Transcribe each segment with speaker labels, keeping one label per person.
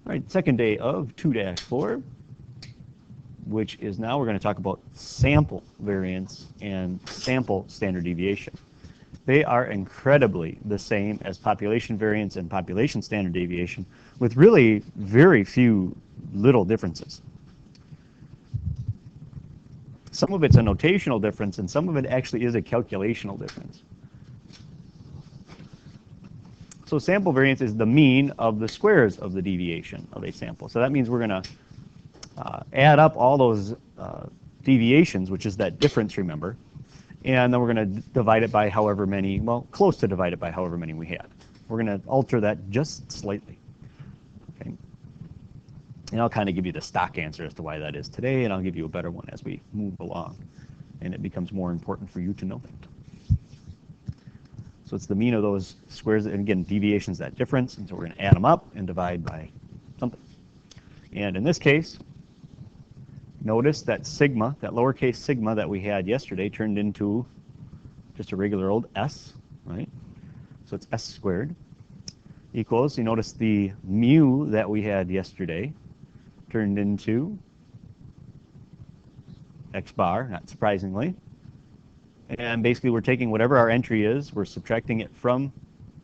Speaker 1: All right, second day of 2-4, which is now we're going to talk about sample variance and sample standard deviation. They are incredibly the same as population variance and population standard deviation, with really very few little differences. Some of it's a notational difference, and some of it actually is a calculational difference. So sample variance is the mean of the squares of the deviation of a sample. So that means we're going to add up all those deviations, which is that difference, remember, and then we're going to divide it by however many, well, close to divide it by however many we had. We're going to alter that just slightly. Okay. And I'll kind of give you the stock answer as to why that is today, and I'll give you a better one as we move along, and it becomes more important for you to know that. So it's the mean of those squares, and again, deviation is that difference, and so we're going to add them up and divide by something. And in this case, notice that sigma, that lowercase sigma that we had yesterday turned into just a regular old s, right? So it's s squared equals, you notice the mu that we had yesterday turned into x bar, not surprisingly. And basically we're taking whatever our entry is, we're subtracting it from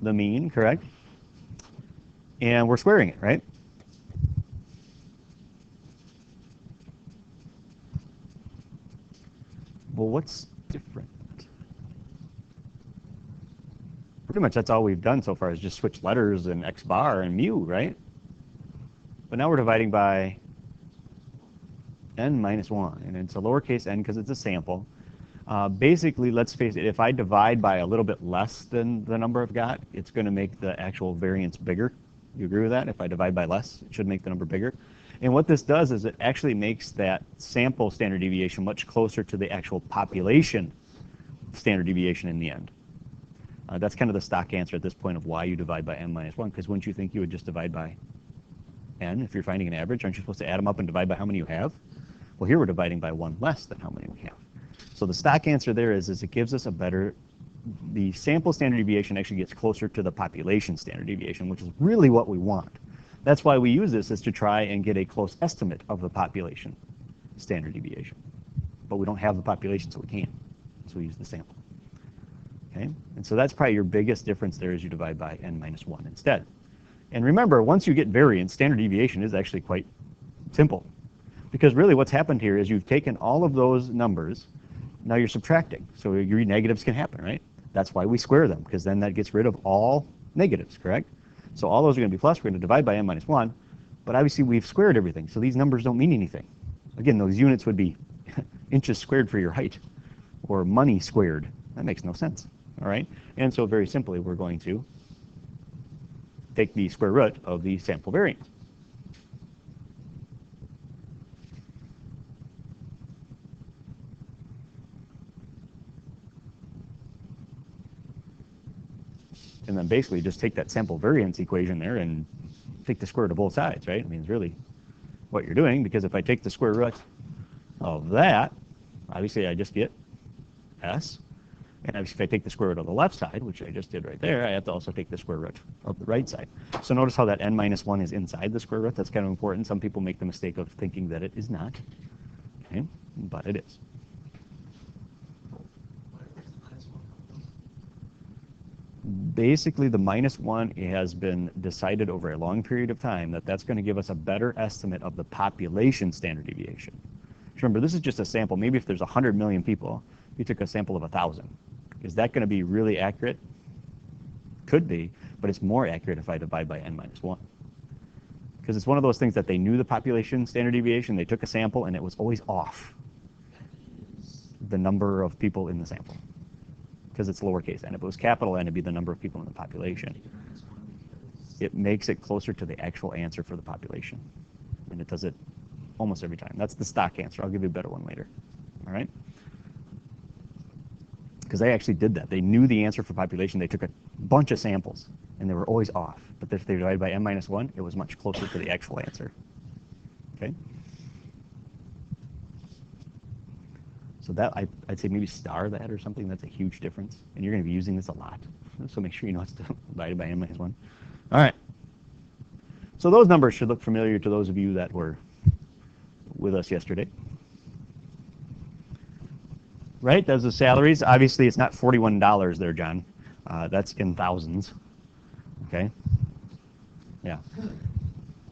Speaker 1: the mean, correct? And we're squaring it, right? Well, what's different? Pretty much that's all we've done so far is just switch letters and x bar and mu, right? But now we're dividing by n minus 1, and it's a lowercase n because it's a sample. Basically, let's face it, if I divide by a little bit less than the number I've got, it's going to make the actual variance bigger. You agree with that? If I divide by less, it should make the number bigger. And what this does is it actually makes that sample standard deviation much closer to the actual population standard deviation in the end. That's kind of the stock answer at this point of why you divide by n minus 1, because wouldn't you think you would just divide by n if you're finding an average? Aren't you supposed to add them up and divide by how many you have? Well, here we're dividing by 1 less than how many we have. So the stock answer there is it gives us a better, the sample standard deviation actually gets closer to the population standard deviation, which is really what we want. That's why we use this, is to try and get a close estimate of the population standard deviation. But we don't have the population, so we can't. So we use the sample. Okay? And so that's probably your biggest difference there, is you divide by n minus 1 instead. And remember, once you get variance, standard deviation is actually quite simple. Because really what's happened here is you've taken all of those numbers, now you're subtracting. So your negatives can happen, right? That's why we square them, because then that gets rid of all negatives, correct? So all those are going to be plus. We're going to divide by n minus 1. But obviously we've squared everything, so these numbers don't mean anything. Again, those units would be inches squared for your height, or money squared. That makes no sense, all right? And so very simply, we're going to take the square root of the sample variance. And then basically just take that sample variance equation there and take the square root of both sides, right? I mean, it's really what you're doing, because if I take the square root of that, obviously I just get s. And if I take the square root of the left side, which I just did right there, I have to also take the square root of the right side. So notice how that n minus 1 is inside the square root. That's kind of important. Some people make the mistake of thinking that it is not, okay? But it is. Basically, the minus 1 has been decided over a long period of time that that's going to give us a better estimate of the population standard deviation. Remember, this is just a sample. Maybe if there's 100 million people, you took a sample of 1,000. Is that going to be really accurate? Could be, but it's more accurate if I divide by n minus 1. Because it's one of those things that they knew the population standard deviation, they took a sample, and it was always off the number of people in the sample. Because it's lowercase n. If it was capital N, it'd be the number of people in the population. It makes it closer to the actual answer for the population. And it does it almost every time. That's the stock answer. I'll give you a better one later. All right? Because they actually did that. They knew the answer for population. They took a bunch of samples, and they were always off. But if they divided by n minus 1, it was much closer to the actual answer. Okay? So that, I'd say maybe star that or something. That's a huge difference. And you're going to be using this a lot. So make sure you know it's divided by n minus 1. All right. So those numbers should look familiar to those of you that were with us yesterday. Right, that's the salaries. Obviously, it's not $41 there, John. That's in thousands. Okay. Yeah.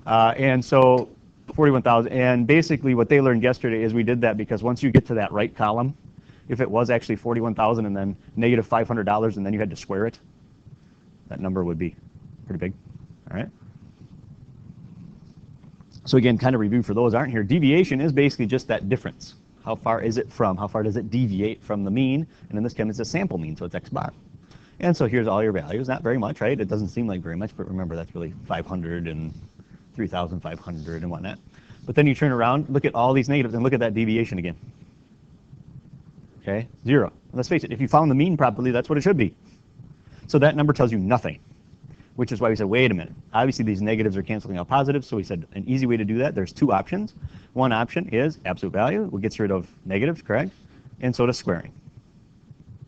Speaker 1: And so 41,000. And basically what they learned yesterday is we did that because once you get to that right column, if it was actually 41,000 and then negative $500 and then you had to square it, that number would be pretty big. All right. So again, kind of review for those aren't here. Deviation is basically just that difference. How far is it from? How far does it deviate from the mean? And in this case, it's a sample mean, so it's x bar. And so here's all your values. Not very much, right? It doesn't seem like very much, but remember that's really 500 and 3,500 and whatnot. But then you turn around, look at all these negatives, and look at that deviation again. Okay, 0. Let's face it, if you found the mean properly, that's what it should be. So that number tells you nothing, which is why we said, wait a minute. Obviously, these negatives are canceling out positives, so we said an easy way to do that, there's 2 options. One option is absolute value, which gets rid of negatives, correct? And so does squaring.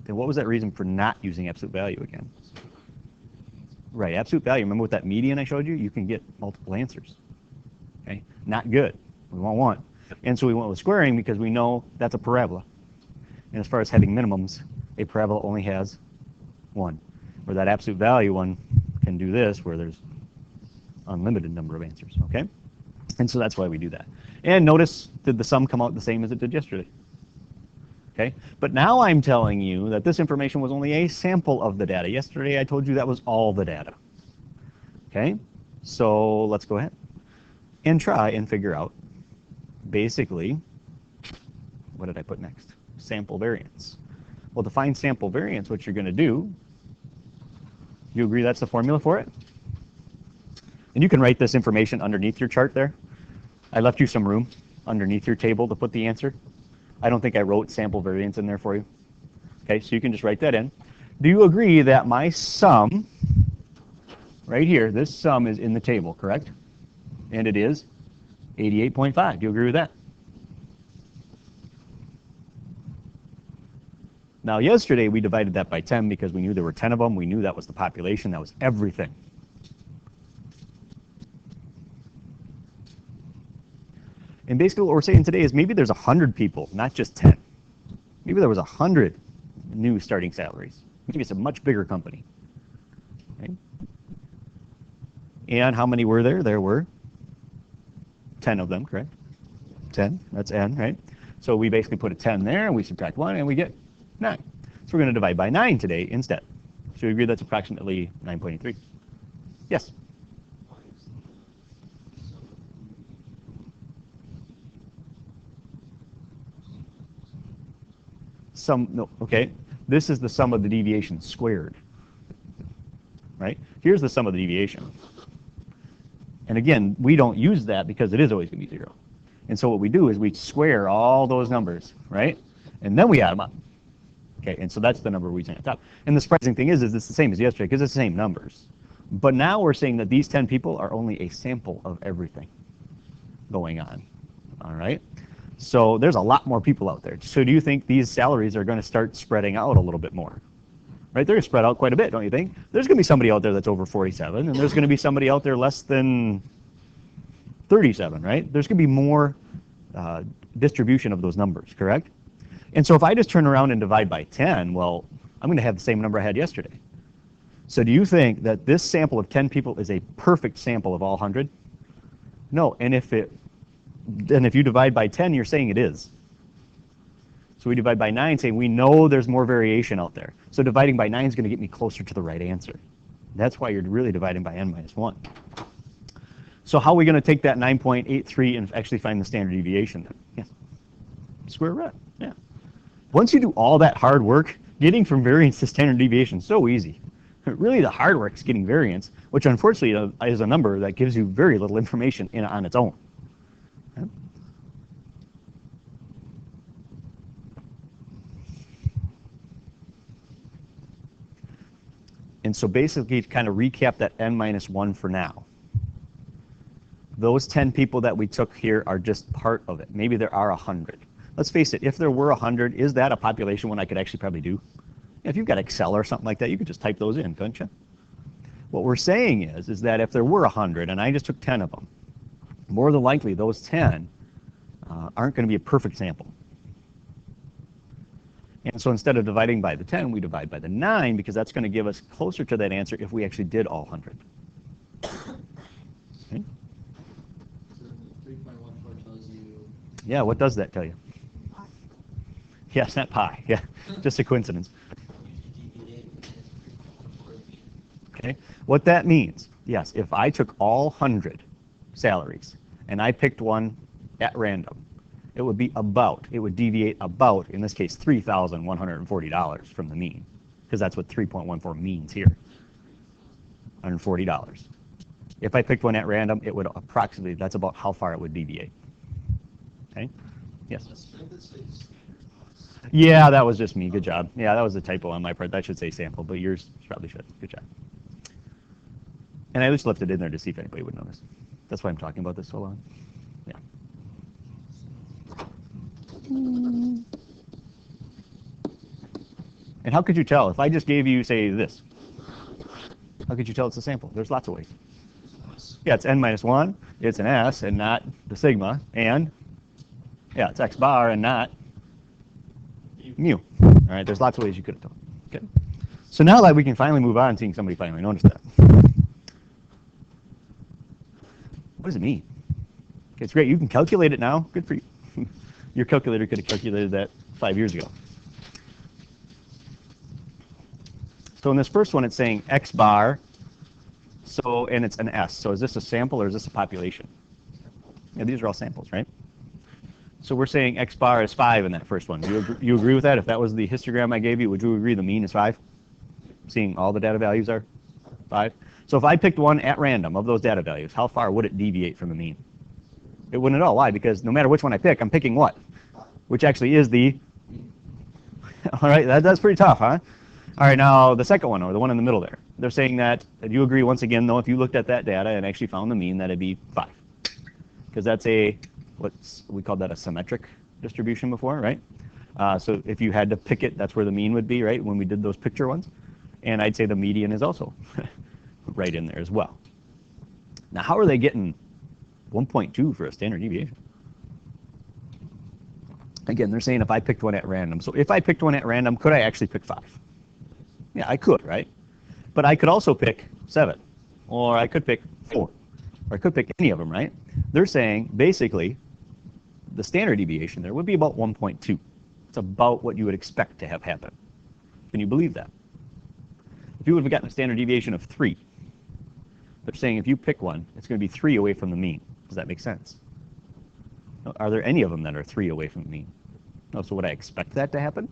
Speaker 1: Then what was that reason for not using absolute value again? Right, absolute value. Remember with that median I showed you? You can get multiple answers. Okay, not good. We want 1. And so we went with squaring because we know that's a parabola. And as far as having minimums, a parabola only has 1. Where that absolute value one can do this, where there's unlimited number of answers. Okay, and so that's why we do that. And notice, did the sum come out the same as it did yesterday? Okay, but now I'm telling you that this information was only a sample of the data. Yesterday I told you that was all the data. Okay, so let's go ahead and try and figure out, basically, what did I put next? Sample variance. Well, to find sample variance, what you're going to do, you agree that's the formula for it? And you can write this information underneath your chart there. I left you some room underneath your table to put the answer. I don't think I wrote sample variance in there for you. Okay, so you can just write that in. Do you agree that my sum, right here, this sum is in the table, correct? And it is 88.5. Do you agree with that? Now, yesterday we divided that by 10 because we knew there were 10 of them. We knew that was the population. That was everything. And basically what we're saying today is maybe there's 100 people, not just 10. Maybe there was 100 new starting salaries. Maybe it's a much bigger company. Okay. And how many were there? There were 10 of them, correct? 10, that's n, right? So we basically put a 10 there, and we subtract 1, and we get 9. So we're going to divide by 9 today instead. So we agree that's approximately 9.83. Yes? No, okay. This is the sum of the deviation squared. Right? Here's the sum of the deviation. And again, we don't use that because it is always going to be 0. And so what we do is we square all those numbers, right? And then we add them up. Okay, and so that's the number we say on top. And the surprising thing is it's the same as yesterday because it's the same numbers. But now we're saying that these 10 people are only a sample of everything going on. All right? So there's a lot more people out there. So do you think these salaries are going to start spreading out a little bit more? Right? They're going to spread out quite a bit, don't you think? There's going to be somebody out there that's over 47, and there's going to be somebody out there less than 37, right? There's going to be more distribution of those numbers, correct? And so if I just turn around and divide by 10, well, I'm going to have the same number I had yesterday. So do you think that this sample of 10 people is a perfect sample of all 100? No, and if you divide by 10, you're saying it is. So we divide by 9, saying we know there's more variation out there. So dividing by 9 is going to get me closer to the right answer. That's why you're really dividing by n minus 1. So how are we going to take that 9.83 and actually find the standard deviation then? Yes. Square root. Yeah. Once you do all that hard work, getting from variance to standard deviation is so easy. Really the hard work is getting variance, which unfortunately is a number that gives you very little information on its own. Okay. And so basically to kind of recap that n minus 1 for now. Those 10 people that we took here are just part of it. Maybe there are 100. Let's face it, if there were 100, is that a population one I could actually probably do? If you've got Excel or something like that, you could just type those in, couldn't you? What we're saying is that if there were 100 and I just took 10 of them, more than likely those 10 aren't going to be a perfect sample. And so instead of dividing by the 10, we divide by the 9 because that's going to give us closer to that answer if we actually did all 100. Okay?
Speaker 2: So 3.14 tells you.
Speaker 1: Yeah, what does that tell you?
Speaker 3: Pi.
Speaker 1: Yeah, it's not pi. Yeah, just a coincidence. Okay, what that means, yes, if I took all 100 salaries and I picked one at random, it would deviate about, in this case, $3,140 from the mean, because that's what 3.14 means here, $140. If I picked one at random, it would approximately, that's about how far it would deviate. Okay? Yes? Yeah, that was just me. Good job. Yeah, that was a typo on my part. That should say sample, but yours probably should. Good job. And I just left it in there to see if anybody would notice. That's why I'm talking about this so long. Yeah. And how could you tell? If I just gave you, say, this, how could you tell it's a sample? There's lots of ways. Yeah, it's n minus 1. It's an S and not the sigma. And, yeah, it's x bar and not mu. All right, there's lots of ways you could have told. Okay. So now that we can finally move on, seeing somebody finally notice that. What does it mean? Okay, it's great. You can calculate it now. Good for you. Your calculator could have calculated that 5 years ago. So in this first one, it's saying x bar, so, and it's an S. So is this a sample or is this a population? Yeah, these are all samples, right? So we're saying x bar is 5 in that first one. You agree with that? If that was the histogram I gave you, would you agree the mean is 5? Seeing all the data values are 5? So if I picked one at random of those data values, how far would it deviate from the mean? It wouldn't at all. Why? Because no matter which one I pick, I'm picking what? Which actually is the... All right, that's pretty tough, huh? All right, now the second one, or the one in the middle there. They're saying that, do you agree once again, though, if you looked at that data and actually found the mean, that it'd be 5? Because that's we called that a symmetric distribution before, right? So if you had to pick it, that's where the mean would be, right, when we did those picture ones. And I'd say the median is also right in there as well. Now, how are they getting 1.2 for a standard deviation? Again, they're saying if I picked one at random. So if I picked one at random, could I actually pick 5? Yeah, I could, right? But I could also pick 7, or I could pick 4, or I could pick any of them, right? They're saying, basically, the standard deviation there would be about 1.2. It's about what you would expect to have happen. Can you believe that? If you would have gotten a standard deviation of 3, they're saying if you pick one, it's going to be 3 away from the mean. Does that make sense? Are there any of them that are 3 away from the mean? No, so would I expect that to happen?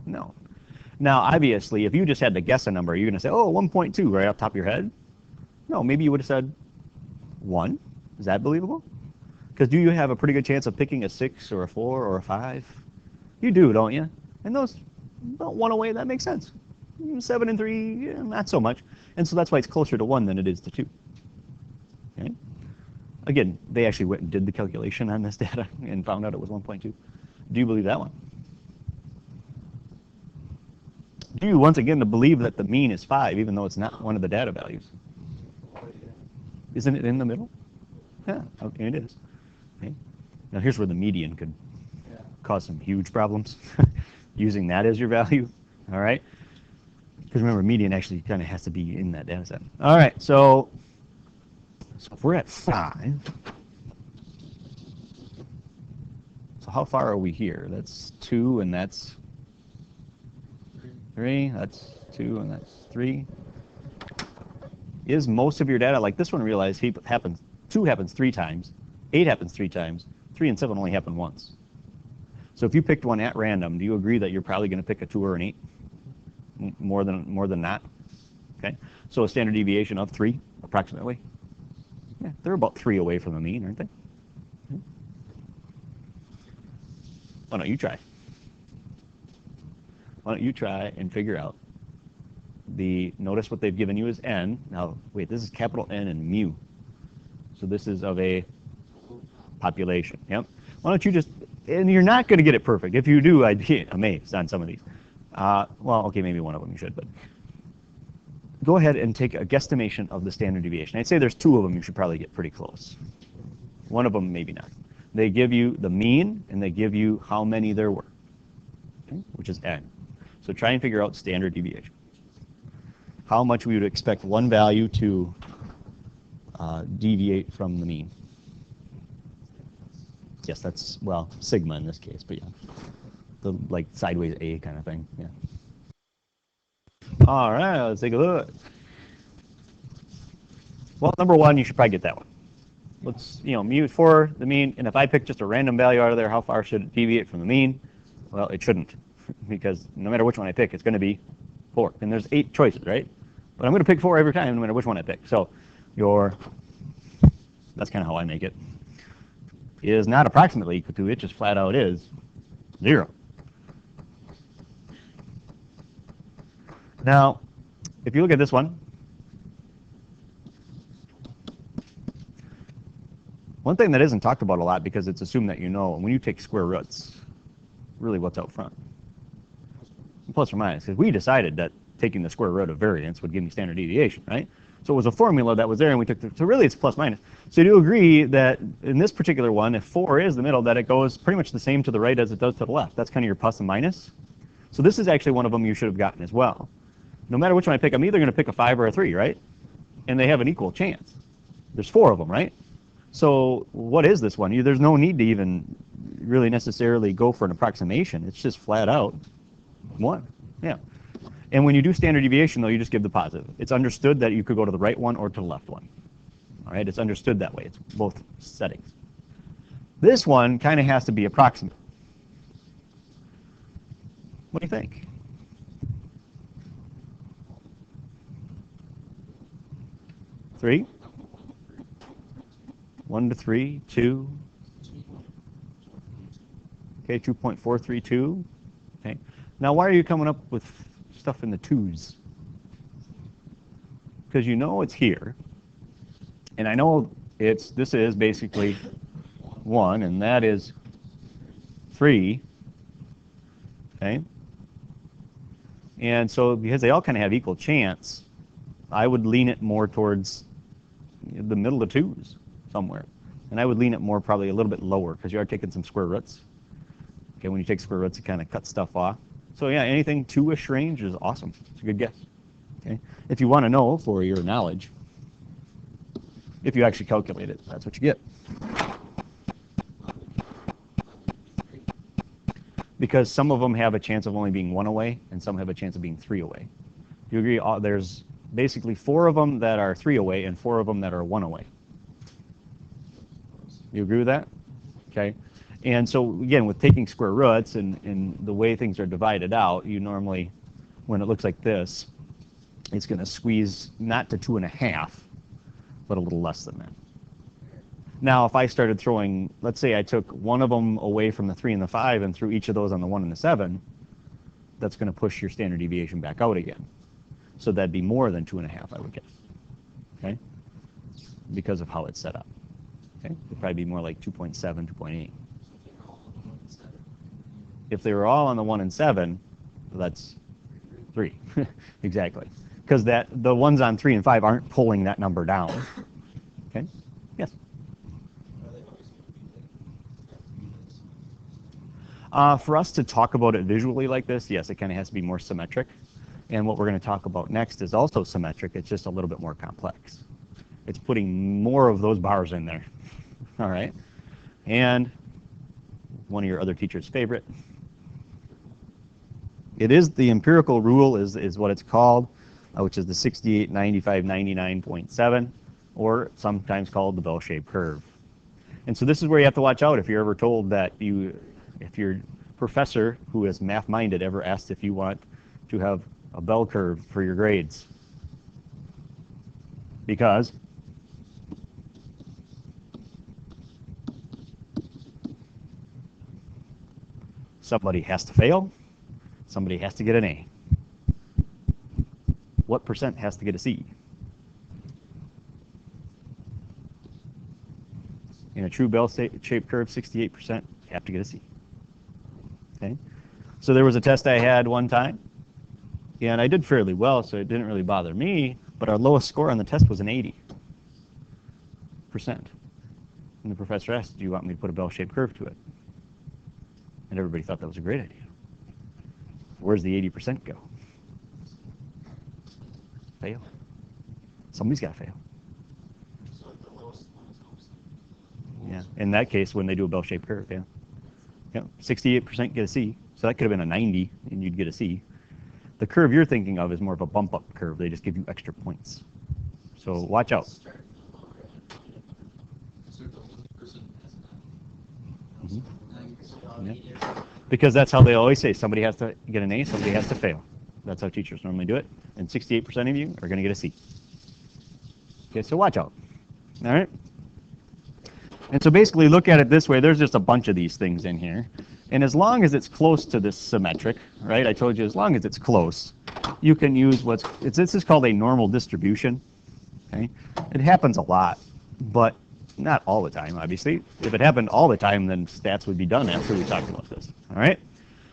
Speaker 1: No. Now, obviously, if you just had to guess a number, you're going to say, oh, 1.2 right off the top of your head? No, maybe you would have said 1. Is that believable? Because do you have a pretty good chance of picking a 6 or a 4 or a 5? You do, don't you? And those, about 1 away, that makes sense. 7 and 3, yeah, not so much. And so that's why it's closer to 1 than it is to 2. Okay? Again, they actually went and did the calculation on this data and found out it was 1.2. Do you believe that one? Do you, once again, to believe that the mean is 5, even though it's not one of the data values? Isn't it in the middle? Yeah, okay, it is. Okay. Now here's where the median could cause some huge problems, using that as your value. All right? Because remember, median actually kind of has to be in that data set. All right, so if we're at 5, so how far are we here? That's 2, and that's 3. That's 2, and that's 3. Is most of your data, like this one, realize 2 happens 3 times, 8 happens 3 times, 3 and 7 only happen once. So if you picked one at random, do you agree that you're probably going to pick a 2 or an 8? More than not? Okay. So a standard deviation of 3, approximately. Yeah, they're about 3 away from the mean, aren't they? Why don't you try? Why don't you try and figure out notice what they've given you is n. Now, wait, this is capital N and mu. So this is of a population. Yep. Why don't you just, and you're not going to get it perfect. If you do, I'd be amazed on some of these. Well, okay, maybe one of them you should, but go ahead and take a guesstimation of the standard deviation. I'd say there's two of them you should probably get pretty close. One of them, maybe not. They give you the mean, and they give you how many there were, okay, which is n. So try and figure out standard deviation. How much we would expect one value to deviate from the mean. Yes, that's, well, sigma in this case, but yeah. The, like, sideways A kind of thing, yeah. All right, let's take a look. Well, number one, you should probably get that one. Let's, mu 4, the mean, and if I pick just a random value out of there, how far should it deviate from the mean? Well, it shouldn't, because no matter which one I pick, it's going to be 4. And there's 8 choices, right? But I'm going to pick 4 every time, no matter which one I pick. So that's kind of how I make it, is not approximately equal to, it just flat out is 0. Now, if you look at this one, one thing that isn't talked about a lot because it's assumed that you know, when you take square roots, really what's out front? Plus or minus, because we decided that taking the square root of variance would give me standard deviation, right? So it was a formula that was there, and we took so really it's plus minus. So do you agree that in this particular one, if 4 is the middle, that it goes pretty much the same to the right as it does to the left? That's kind of your plus and minus. So this is actually one of them you should have gotten as well. No matter which one I pick, I'm either going to pick a 5 or a 3, right? And they have an equal chance. There's 4 of them, right? So what is this one? There's no need to even really necessarily go for an approximation. It's just flat out 1. Yeah. And when you do standard deviation, though, you just give the positive. It's understood that you could go to the right one or to the left one. All right? It's understood that way. It's both settings. This one kind of has to be approximate. What do you think? Three? 1 to 3, 2. Okay, 2.432. Okay. Now, why are you coming up with stuff in the 2s? Because you know it's here, and I know this is basically 1, and that is 3. Okay. And so because they all kind of have equal chance, I would lean it more towards the middle of 2s somewhere. And I would lean it more probably a little bit lower because you are taking some square roots. Okay, when you take square roots, it kind of cuts stuff off. So yeah, anything 2-ish range is awesome. It's a good guess. Okay, if you want to know for your knowledge, if you actually calculate it, that's what you get. Because some of them have a chance of only being 1 away, and some have a chance of being 3 away. Do you agree? There's basically 4 of them that are 3 away and 4 of them that are 1 away. You agree with that? Okay. And so again, with taking square roots and the way things are divided out, you normally, when it looks like this, it's going to squeeze not to 2.5, but a little less than that. Now, if I started throwing, let's say I took one of them away from the 3 and the 5 and threw each of those on the 1 and the 7, that's going to push your standard deviation back out again. So that'd be more than 2.5, I would guess. Okay? Because of how it's set up. Okay? It'd probably be more like 2.7, 2.8. If they were all on the 1 and 7, that's 3. Exactly. Because the ones on 3 and 5 aren't pulling that number down. Okay? Yes? For us to talk about it visually like this, yes, it kind of has to be more symmetric. And what we're going to talk about next is also symmetric. It's just a little bit more complex. It's putting more of those bars in there. All right? And one of your other teacher's favorite. It is the empirical rule is what it's called, which is the 68, 95, 99.7, or sometimes called the bell-shaped curve. And so this is where you have to watch out if you're ever told that if your professor who is math-minded ever asked if you want to have a bell curve for your grades. Because somebody has to fail, somebody has to get an A. What percent has to get a C? In a true bell-shaped curve, 68% have to get a C. Okay? So there was a test I had one time, And I did fairly well, so it didn't really bother me. But our lowest score on the test was an 80%. And the professor asked, do you want me to put a bell-shaped curve to it? And everybody thought that was a great idea. Where's the 80% go? Fail. Somebody's got to fail.
Speaker 2: So the lowest one is always
Speaker 1: Yeah. In that case, when they do a bell-shaped curve, yeah. Yeah. 68% get a C. So that could have been a 90, and you'd get a C. The curve you're thinking of is more of a bump-up curve. They just give you extra points. So watch out.
Speaker 2: start so the one person has
Speaker 1: Mhm.
Speaker 2: none.
Speaker 1: Yeah. Because that's how they always say, somebody has to get an A, somebody has to fail. That's how teachers normally do it. And 68% of you are going to get a C. Okay, so watch out. All right? And so basically look at it this way. There's just a bunch of these things in here. And as long as it's close to this symmetric, right? I told you as long as it's close, you can use this is called a normal distribution. Okay? It happens a lot, but not all the time, obviously. If it happened all the time, then stats would be done after we talked about this. All right?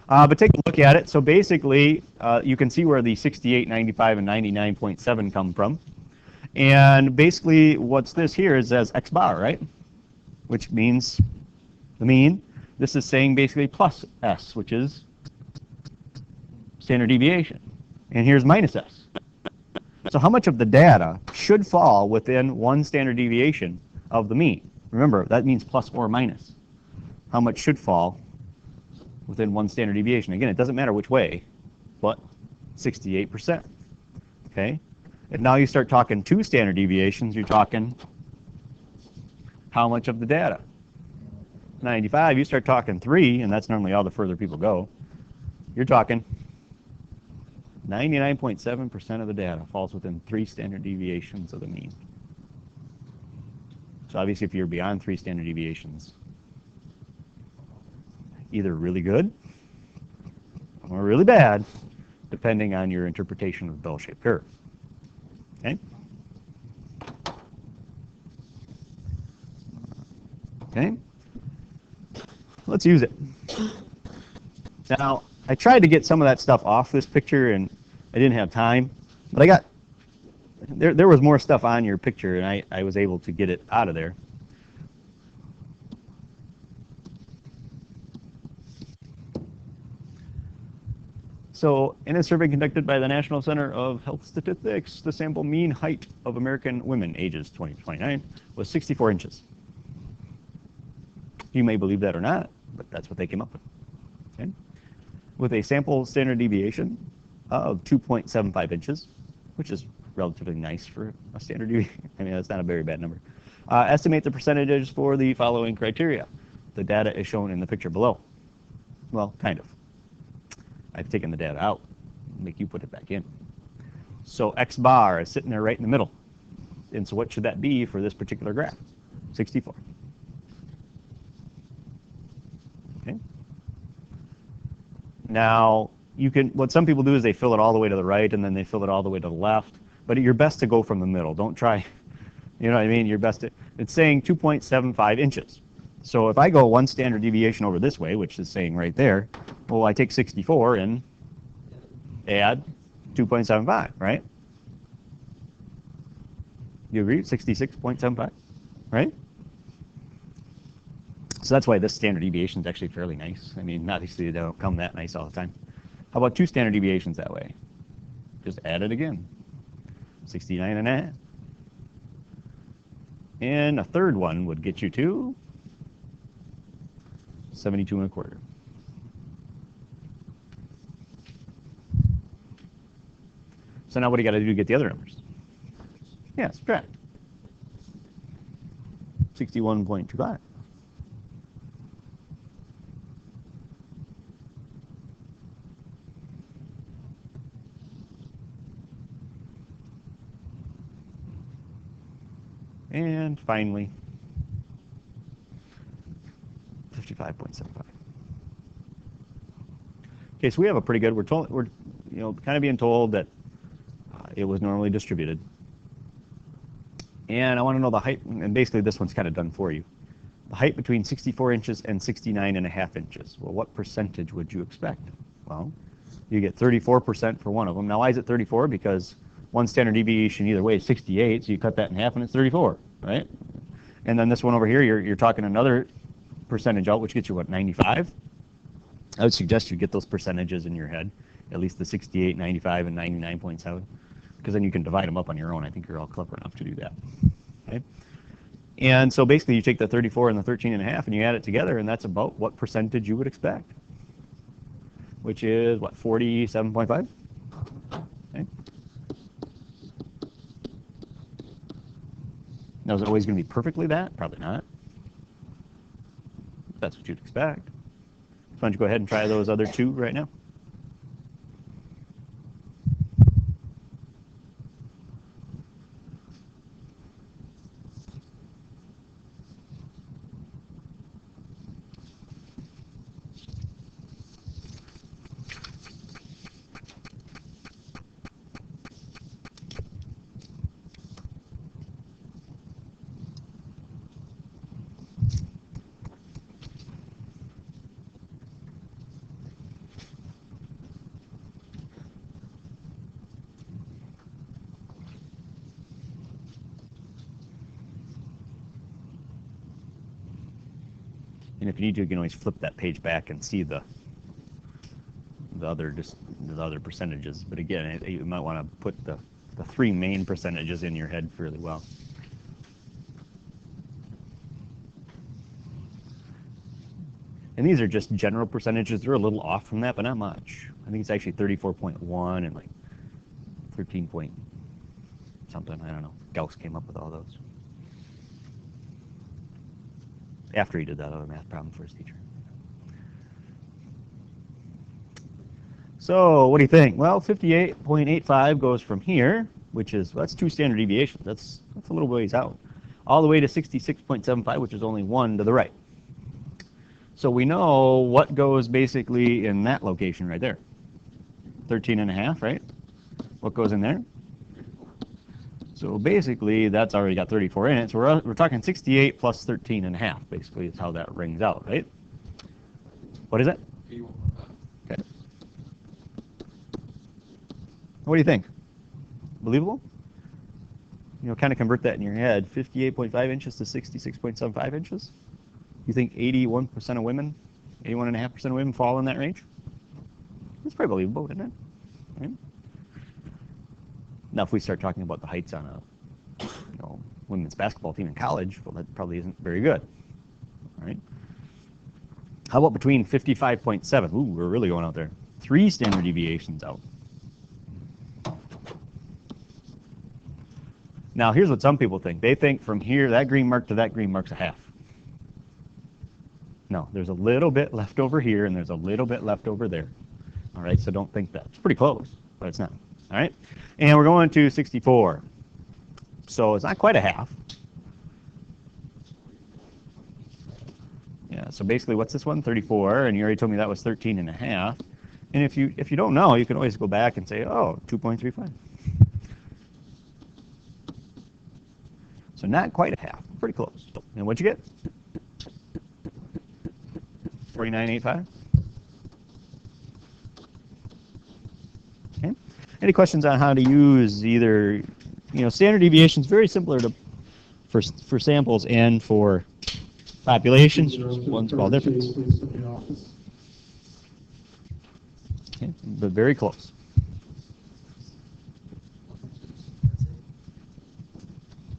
Speaker 1: But take a look at it. So basically, you can see where the 68, 95, and 99.7 come from. And basically, what's this here is as X bar, right? Which means the mean. This is saying basically plus S, which is standard deviation. And here's minus S. So how much of the data should fall within one standard deviation of the mean? Remember, that means plus or minus. How much should fall within one standard deviation? Again, it doesn't matter which way, but 68%. Okay? And now you start talking two standard deviations, you're talking how much of the data? 95, you start talking 3, and that's normally all the further people go. You're talking 99.7% of the data falls within 3 standard deviations of the mean. So obviously if you're beyond 3 standard deviations, either really good or really bad, depending on your interpretation of the bell-shaped curve. Okay? Okay? Let's use it. Now, I tried to get some of that stuff off this picture, and I didn't have time. But there was more stuff on your picture, and I was able to get it out of there. So, in a survey conducted by the National Center of Health Statistics, the sample mean height of American women ages 20 to 29 was 64 inches. You may believe that or not, but that's what they came up with. Okay? With a sample standard deviation of 2.75 inches, which is relatively nice for a standard deviation. I mean, that's not a very bad number. Estimate the percentages for the following criteria. The data is shown in the picture below. Well, kind of. I've taken the data out, make you put it back in. So X bar is sitting there right in the middle. And so what should that be for this particular graph? 64. Okay. Now, what some people do is they fill it all the way to the right and then they fill it all the way to the left. But you're best to go from the middle. Don't try, you know what I mean? It's saying 2.75 inches. So if I go one standard deviation over this way, which is saying right there, well, I take 64 and add 2.75, right? You agree? 66.75, right? So that's why this standard deviation is actually fairly nice. I mean, obviously they don't come that nice all the time. How about 2 standard deviations that way? Just add it again. 69 and a half. And a third one would get you to 72 and a quarter. So now what do you got to do to get the other numbers? Yeah, subtract. 61.25. And finally, 55.75. Okay, so we have a pretty good. We're kind of being told that it was normally distributed. And I want to know the height, and basically this one's kind of done for you. The height between 64 inches and 69 and a half inches. Well, what percentage would you expect? Well, You get 34% for one of them. Now, why is it 34? Because one standard deviation either way is 68, so you cut that in half and it's 34, right? And then this one over here, you're talking another percentage out, which gets you, what, 95? I would suggest you get those percentages in your head, at least the 68, 95, and 99.7, because then you can divide them up on your own. I think you're all clever enough to do that. Okay? And so basically you take the 34 and the 13.5 and you add it together, and that's about what percentage you would expect, which is, what, 47.5? Okay. Now, is it always going to be perfectly that? Probably not. That's what you'd expect. Why don't you go ahead and try those other two right now? And if you need to, you can always flip that page back and see the other percentages. But again, you might want to put the three main percentages in your head fairly well. And these are just general percentages. They're a little off from that, but not much. I think it's actually 34.1 and like 13 point something. I don't know. Gauss came up with all those after he did that other math problem for his teacher. So what do you think? Well, 58.85 goes from here, which is, well, that's two standard deviations. That's a little ways out, all the way to 66.75, which is only one to the right. So we know what goes basically in that location right there. 13.5, right? What goes in there? So basically, that's already got 34 in it. So we're talking 68 plus 13.5, basically, is how that rings out, right? What is it?
Speaker 2: 81.5.
Speaker 1: Okay. What do you think? Believable? You know, kind of convert that in your head. 58.5 inches to 66.75 inches? You think 81% of women, 81.5% of women fall in that range? That's pretty believable, isn't it? Right? Now, if we start talking about the heights on a women's basketball team in college, well, that probably isn't very good. All right. How about between 55.7? Ooh, we're really going out there. 3 standard deviations out. Now, here's what some people think. They think from here, that green mark to that green mark's a half. No, there's a little bit left over here, and there's a little bit left over there. All right, so don't think that. It's pretty close, but it's not. All right, and we're going to 64. So it's not quite a half. Yeah, so basically, what's this one? 34, and you already told me that was 13.5. And if you don't know, you can always go back and say, oh, 2.35. So not quite a half, pretty close. And what'd you get? 49.85. Okay. Any questions on how to use either, standard deviations? Very similar to for samples and for populations. One's called difference. Okay, but very close.